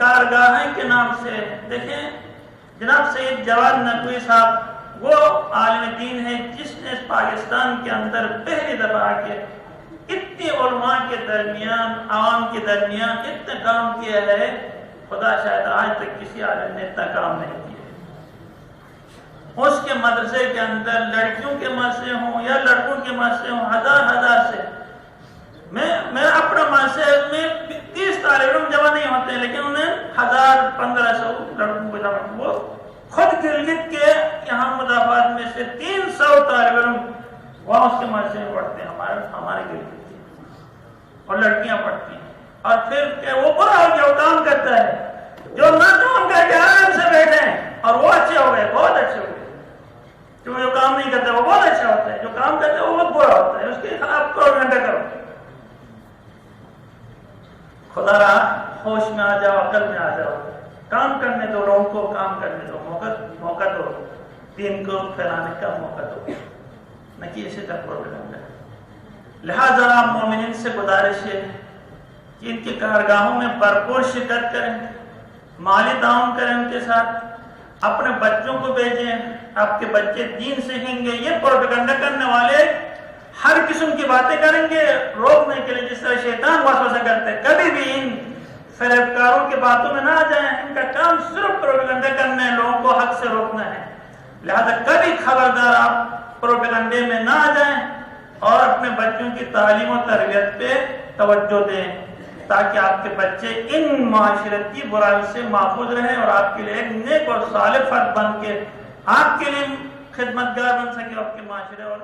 کارگاہیں کے نام سے دیکھیں جناب سید جواد نقوی صاحب وہ عالم دین ہے جس نے پاکستان کے اندر پہلی دفعہ آ کے اتنی علماء کے درمیان عوام کے درمیان اتنا کام کیا ہے، خدا شاید آج تک کسی عالم نے اتنا کام نہیں کیا۔ اس کے مدرسے کے اندر لڑکیوں کے مدرسے ہوں یا لڑکوں کے مدرسے ہوں، ہزار سے میں اپنا مدرسے میں 30 طالب علم جمع نہیں ہوتے، لیکن انہیں 1000-1500 لڑکوں کو جمع، وہ خود گلگت کے یہاں مضافات میں سے 300 طالب علم وہاں اس کے مدرسے میں پڑھتے ہیں، ہمارے گلگت کے، اور لڑکیاں پڑھتی ہیں۔ اور پھر وہ برا ہو گیا، وہ کام کرتا ہے، جو نہ کام کر کے آرام سے بیٹھے ہیں اور وہ اچھے ہو گئے، بہت اچھے ہو گئے، جو کام نہیں کرتا وہ بہت اچھا ہوتا ہے، جو کام کرتا ہے وہ بہت برا ہوتا ہے، اس کے خلاف پروپیگنڈا کرو۔ خدا را ہوش میں آ جاؤ، عقل میں آ جاؤ، کام کرنے دو، لوگوں کو کام کرنے دو، موقع دو، دین کو پھیلانے کا موقع دو، نہ کہ اسی طرح پروپیگنڈا۔ لہذا مومنین سے گزارش ہے کہ ان کی کارگاہوں میں بھرپور شرکت کریں، مالی تعاون کریں ان کے ساتھ، اپنے بچوں کو بھیجیں، آپ کے بچے دین سیکھیں گے۔ یہ پروپیگنڈا کرنے والے ہر قسم کی باتیں کریں گے روکنے کے لیے، جس طرح شیطان وسوسہ کرتے ہیں، کبھی بھی ان فریبکاروں کی باتوں میں نہ آ جائیں، ان کا کام صرف پروپیگنڈا کرنا ہے، لوگوں کو حق سے روکنا ہے۔ لہذا کبھی خبردار آپ پروپیگنڈے میں نہ آ جائیں اور اپنے بچوں کی تعلیم و تربیت پہ توجہ دیں، تاکہ آپ کے بچے ان معاشرتی برائی سے محفوظ رہیں اور آپ کے لیے ایک نیک اور صالح فرد بن کے آپ کے لیے خدمتگار بن سکے، آپ کے معاشرے اور